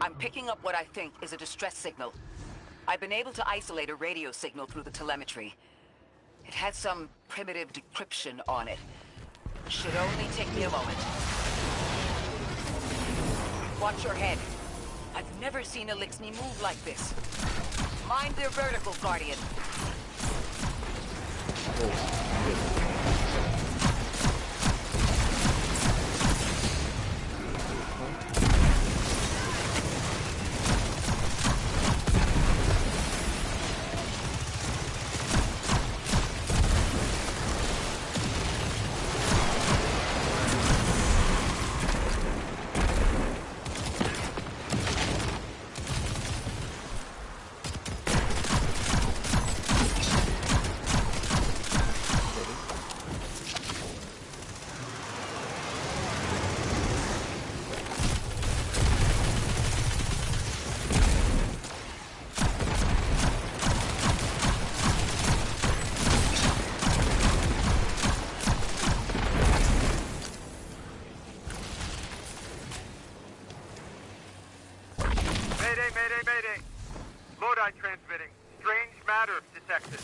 I'm picking up what I think is a distress signal. I've been able to isolate a radio signal through the telemetry. It had some primitive decryption on it. Should only take me a moment. Watch your head. I've never seen Eliksni move like this. Mind their vertical, Guardian. Transmitting. Strange matter detected.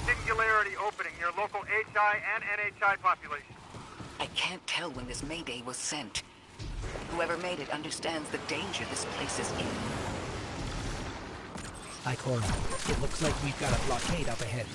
Singularity opening near local HI and NHI population. I can't tell when this Mayday was sent. Whoever made it understands the danger this place is in. Ichor, it looks like we've got a blockade up ahead.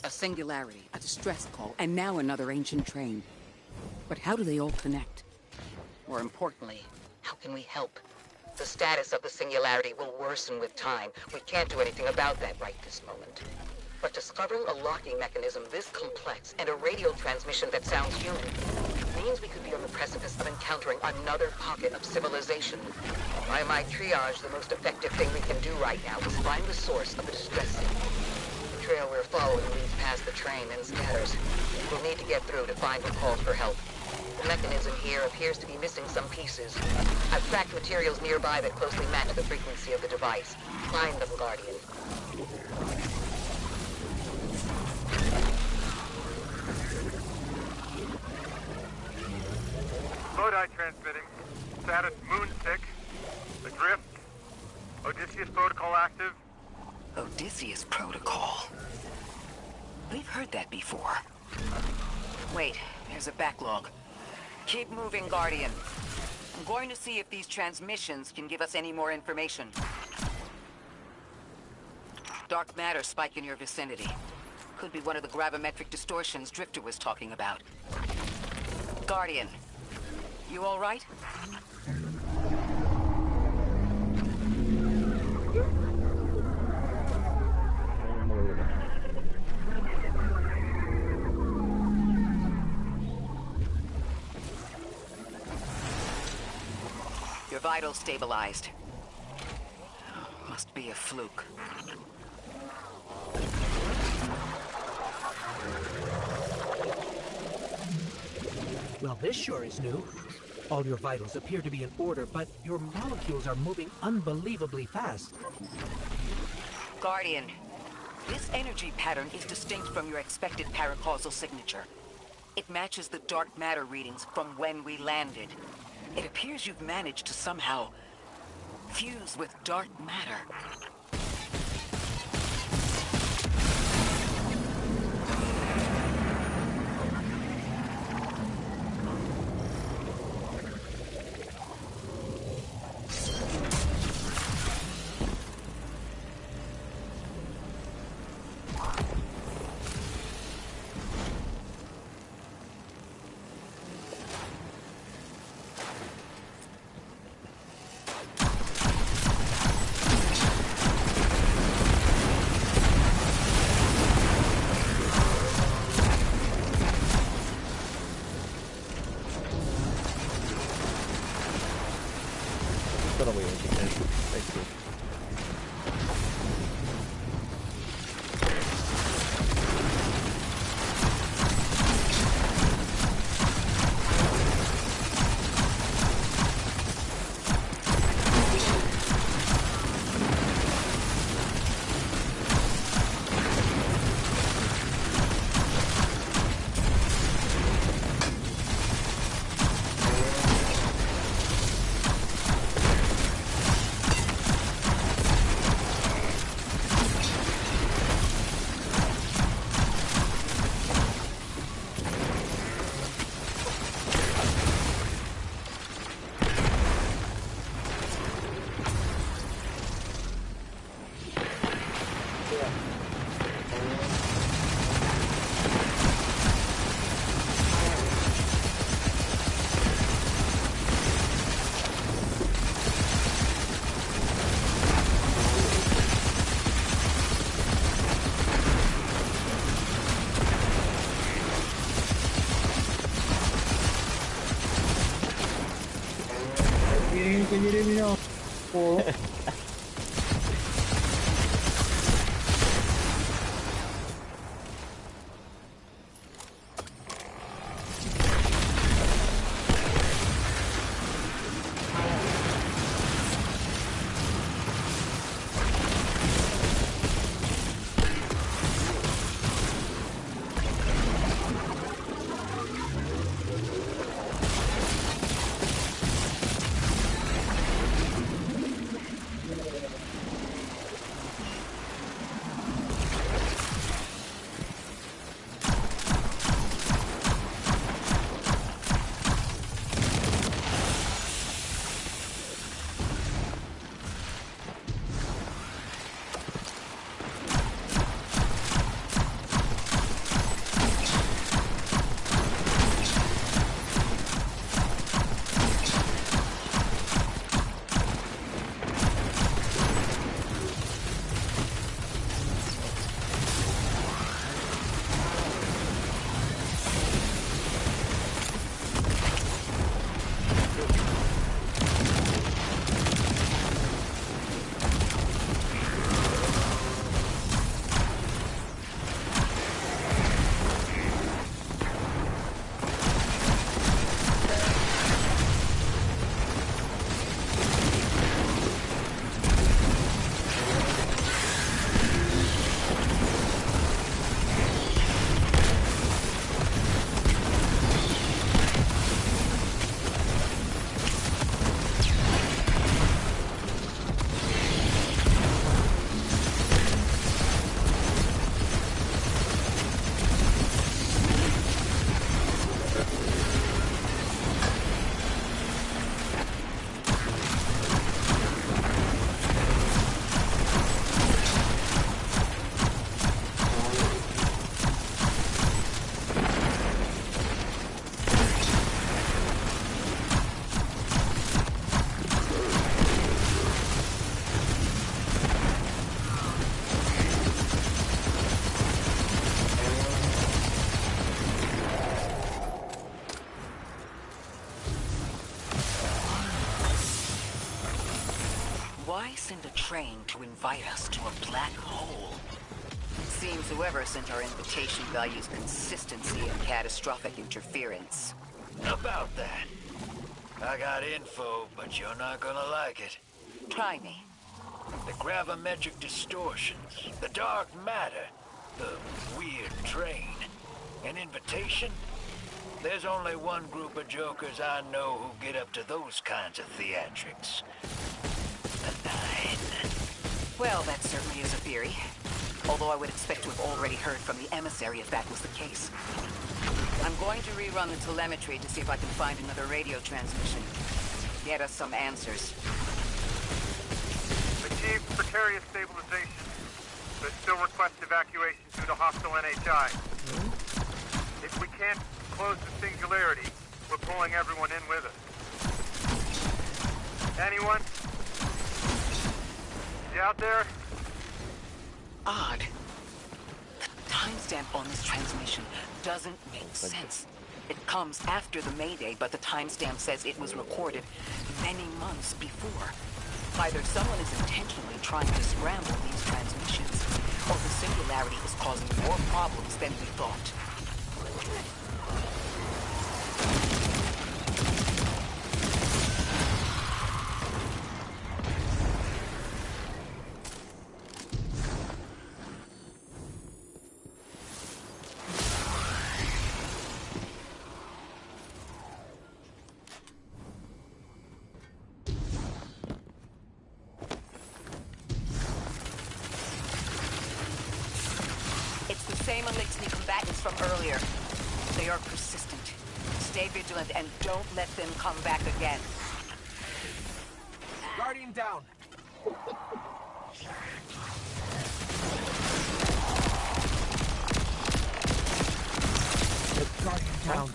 A singularity, a distress call, and now another ancient train. But how do they all connect? More importantly, how can we help? The status of the singularity will worsen with time. We can't do anything about that right this moment. But discovering a locking mechanism this complex and a radio transmission that sounds human means we could be on the precipice of encountering another pocket of civilization. By my triage, the most effective thing we can do right now is find the source of the distress signal. The trail we're following leads past the train and scatters. We'll need to get through to find what calls for help. The mechanism here appears to be missing some pieces. I've tracked materials nearby that closely match the frequency of the device. Find them, Guardian. Lodi transmitting. Status Moonstick. Adrift. Odysseus protocol active. Odysseus protocol. We've heard that before. Wait, there's a backlog. Keep moving, Guardian. I'm going to see if these transmissions can give us any more information. Dark matter spike in your vicinity. Could be one of the gravimetric distortions Drifter was talking about. Guardian, you all right? Your vitals stabilized. Must be a fluke. Well, this sure is new. All your vitals appear to be in order, but your molecules are moving unbelievably fast. Guardian, this energy pattern is distinct from your expected paracausal signature. It matches the dark matter readings from when we landed. It appears you've managed to somehow fuse with dark matter. 쳐다보기 움직이네. 나이스. Why send a train to invite us to a black hole? Seems whoever sent our invitation values consistency and catastrophic interference. About that. I got info, but you're not gonna like it. Try me. The gravimetric distortions, the dark matter, the weird train. An invitation? There's only one group of jokers I know who get up to those kinds of theatrics. The Nine. Well, that certainly is a theory. Although I would expect to have already heard from the emissary if that was the case. I'm going to rerun the telemetry to see if I can find another radio transmission. Get us some answers. Achieved precarious stabilization, but still request evacuation due to hostile NHI. If we can't close the singularity, we're pulling everyone in with us. Anyone? You out there? Odd. The timestamp on this transmission doesn't make sense. It comes after the Mayday, but the timestamp says it was recorded many months before. Either someone is intentionally trying to scramble these transmissions, or the singularity is causing more problems than we thought. Same Elixir combatants from earlier. They are persistent. Stay vigilant and don't let them come back again. Guardian down. Guardian down.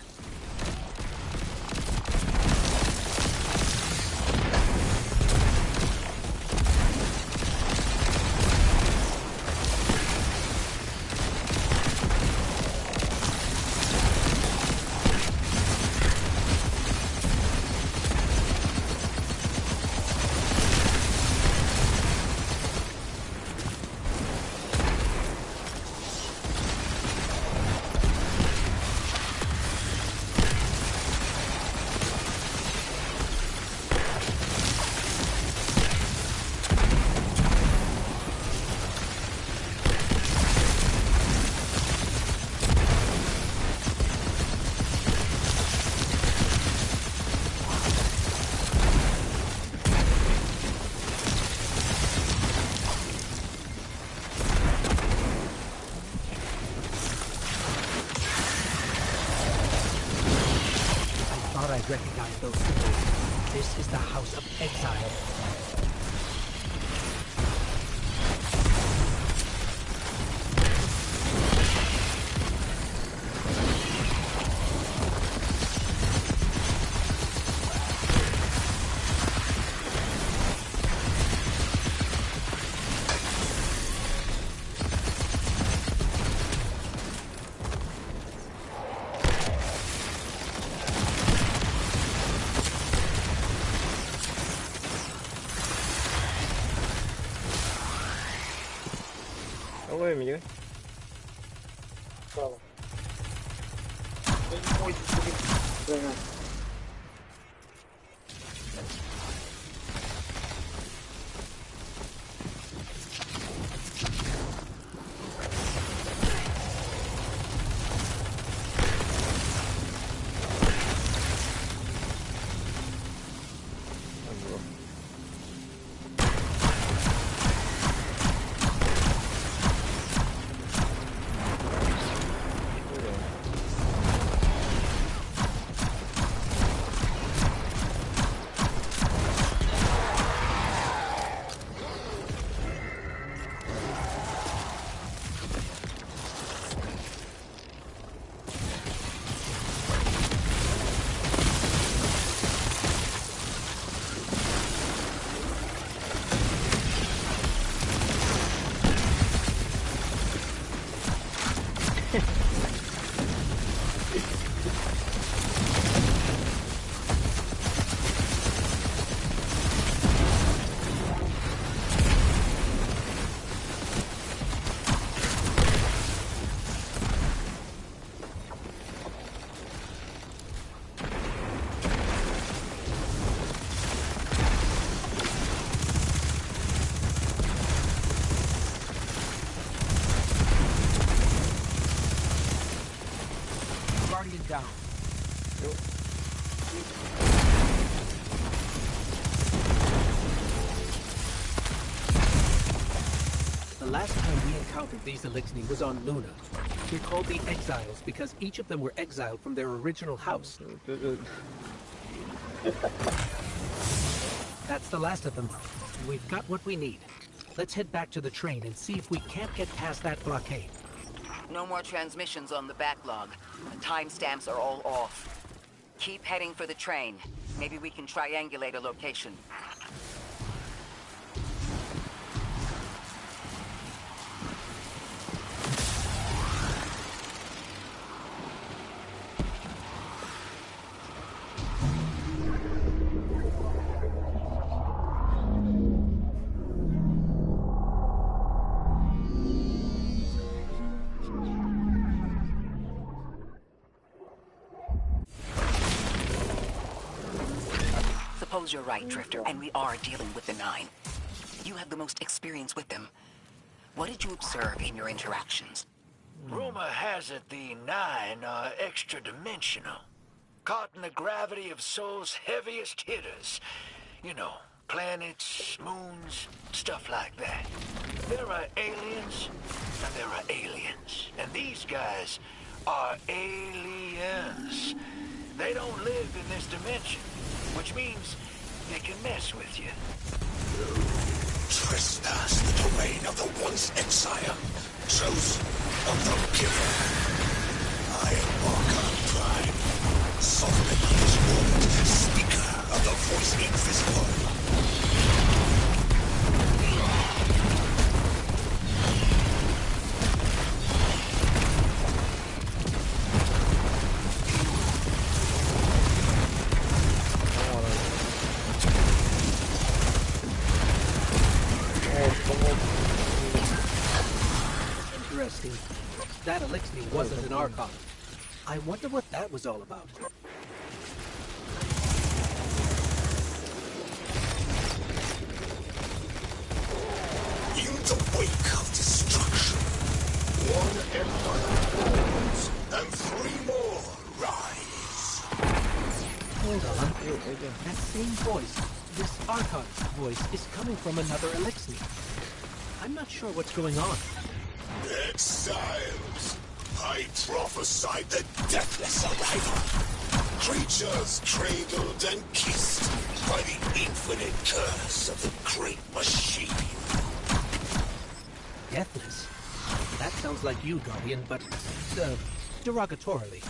I recognize those symbols. This is the House of Exile. Ôi mình ơi. last time we encountered these Elixni was on Luna. They're called the Exiles because each of them were exiled from their original house. That's the last of them. We've got what we need. Let's head back to the train and see if we can't get past that blockade. No more transmissions on the backlog. The timestamps are all off. Keep heading for the train. Maybe we can triangulate a location. Suppose you're right, Drifter, and we are dealing with the Nine. You have the most experience with them. What did you observe in your interactions? Rumor has it the Nine are extra-dimensional. Caught in the gravity of Sol's heaviest hitters. You know, planets, moons, stuff like that. There are aliens, and there are aliens. And these guys are aliens. They don't live in this dimension, which means they can mess with you. You trespass the domain of the once exile, chosen of the giver. I am Archon Prime, Sovereign Lord, Speaker of the Voice Invisible. Interesting. That Elixni wasn't an Archon. I wonder what that was all about. In the wake of destruction, one empire falls, and three more rise. Hold on. That same voice, this Archon's voice, is coming from another Elixni. I'm not sure what's going on. Exiles! I prophesied the deathless arrival. Creatures cradled and kissed by the infinite curse of the great machine. Deathless? That sounds like you, Guardian, but derogatorily.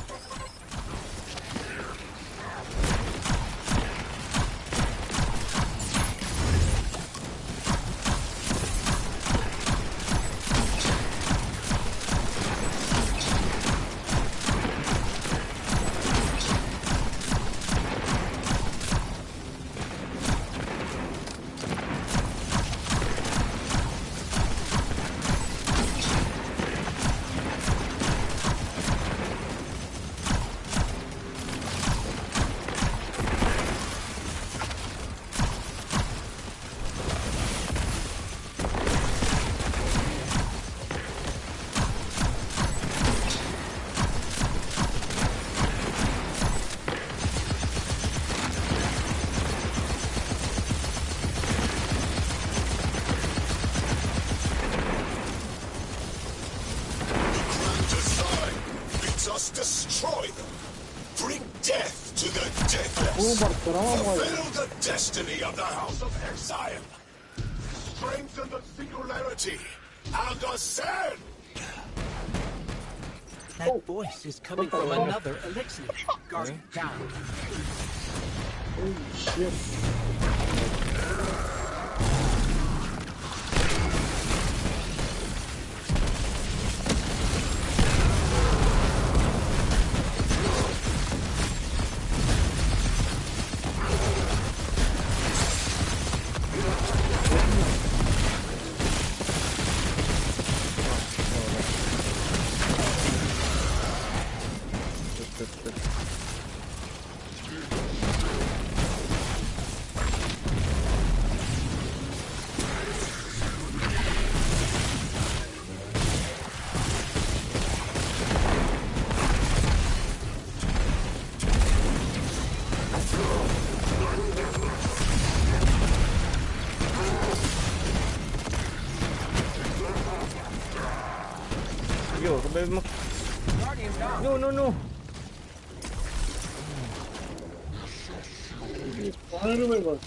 Destroy them. Bring death to the deathless. Fulfill the destiny of the House of Exile. Strengthen the singularity and ascend. That voice is coming from another Elixir. Guard down. Holy shit. Aduh, kebel. No. Mana memang?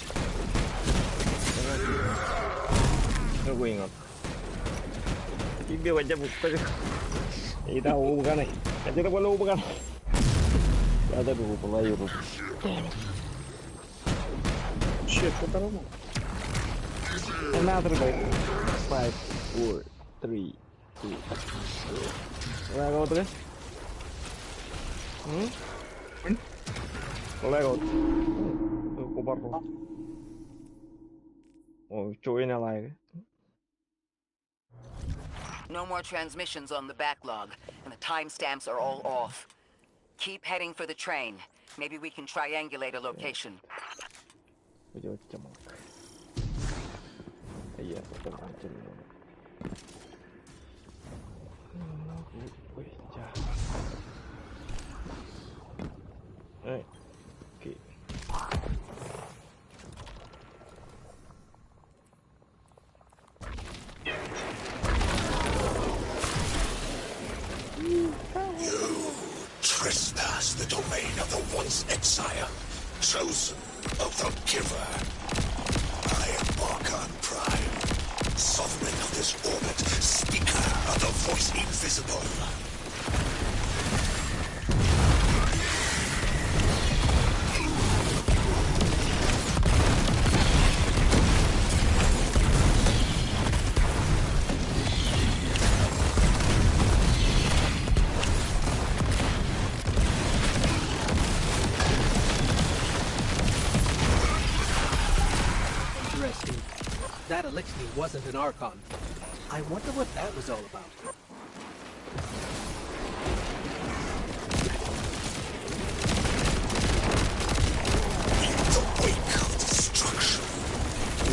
Gue ingat. Dia wajah buka je. Tahu bukan ni. Kata tak perlu bukan. Ada dulu pelayu tu. Shit, kata apa? Another guy. 5, 4, 3, 2. Wala ko to guys. Wala ko. Kubar ko. Oh, join na live. No more transmissions on the backlog, and the timestamps are all off. Keep heading for the train. Maybe we can triangulate a location. Video macam mana? Iya, betul macam ni. Okay. Trespass the domain of the once Exire, chosen of the Giver. I am Archon Prime, sovereign of this orbit, speaker of the voice invisible. That Elixir wasn't an Archon. I wonder what that was all about. In the wake of destruction,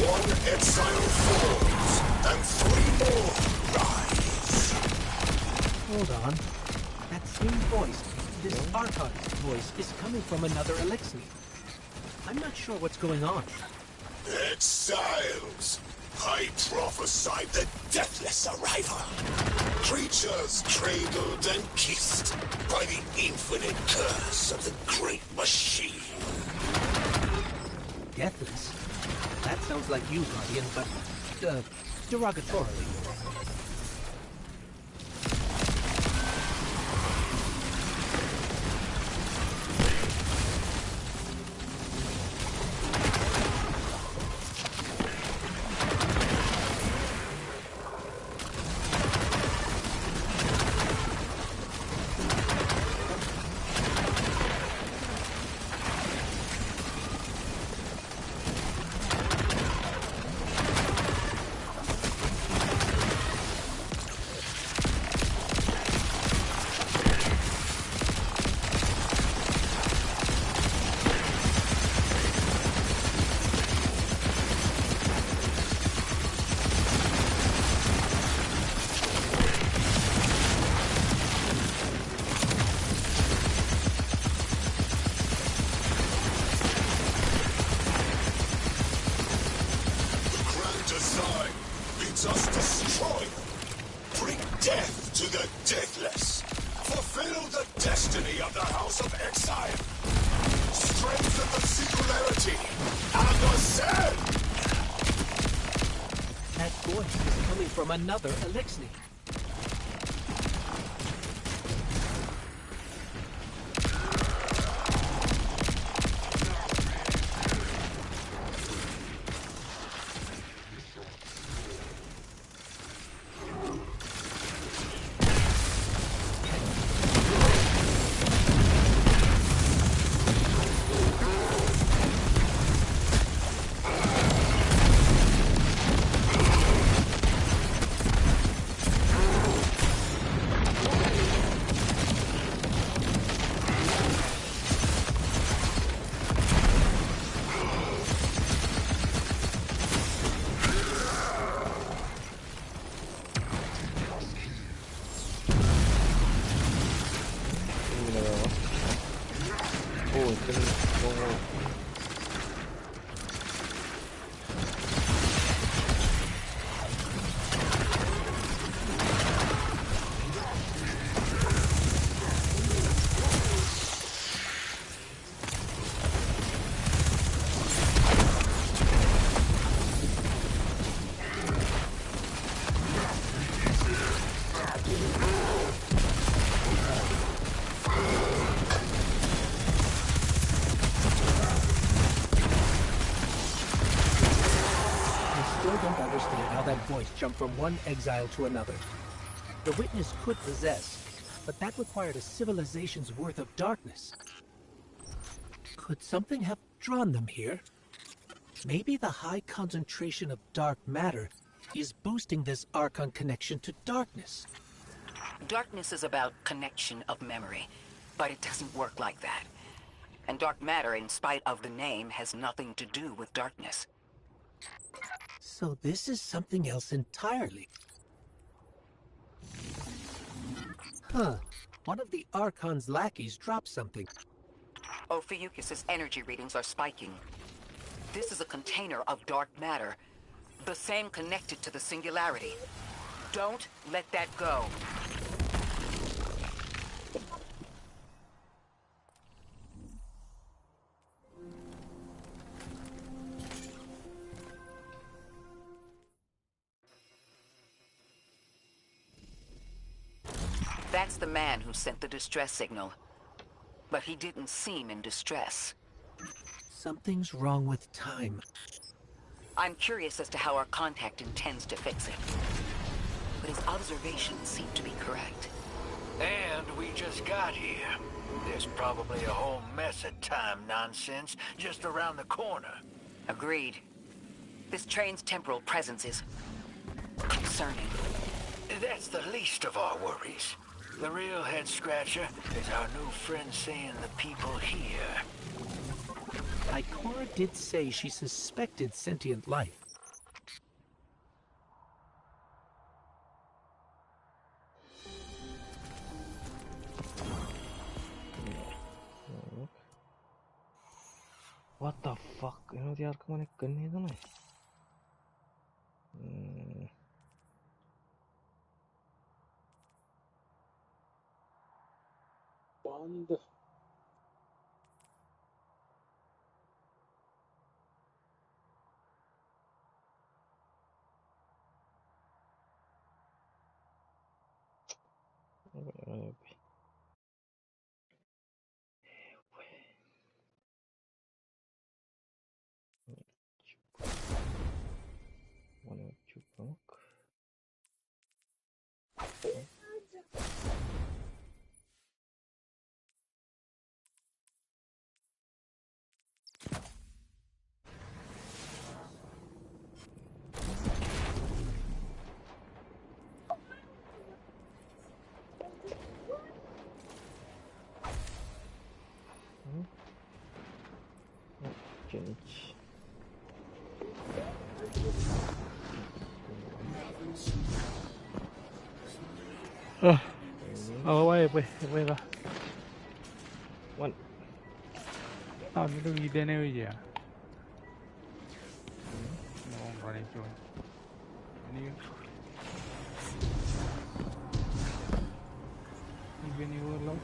one exile falls, and 3 more rise. Hold on. That same voice, this Archon's voice, is coming from another Elixir. I'm not sure what's going on. Exiles! I prophesied the deathless arrival. Creatures cradled and kissed by the infinite curse of the great machine. Deathless? That sounds like you, Guardian, but, derogatorily. From another Elixir. understand how that voice jumped from one exile to another. The witness could possess, but that required a civilization's worth of darkness. Could something have drawn them here? Maybe the high concentration of dark matter is boosting this Archon connection to darkness. Darkness is about connection of memory, but it doesn't work like that. And dark matter, in spite of the name, has nothing to do with darkness. So this is something else entirely. Huh. One of the Archon's lackeys dropped something. Ophiuchus's energy readings are spiking. This is a container of dark matter, the same connected to the Singularity. Don't let that go. That's the man who sent the distress signal. But he didn't seem in distress. Something's wrong with time. I'm curious as to how our contact intends to fix it. But his observations seem to be correct. And we just got here. There's probably a whole mess of time nonsense just around the corner. Agreed. This train's temporal presence is concerning. That's the least of our worries. The real head-scratcher is our new friend seeing the people here. Ikora did say she suspected sentient life. What the fuck? Ini tiar kemana geni itu nih? Band. Mana coba? Change. Quay ra. One. Tao nó đi bên đây gì à? Nó vào đây rồi. Đi. Đi bên đây luôn.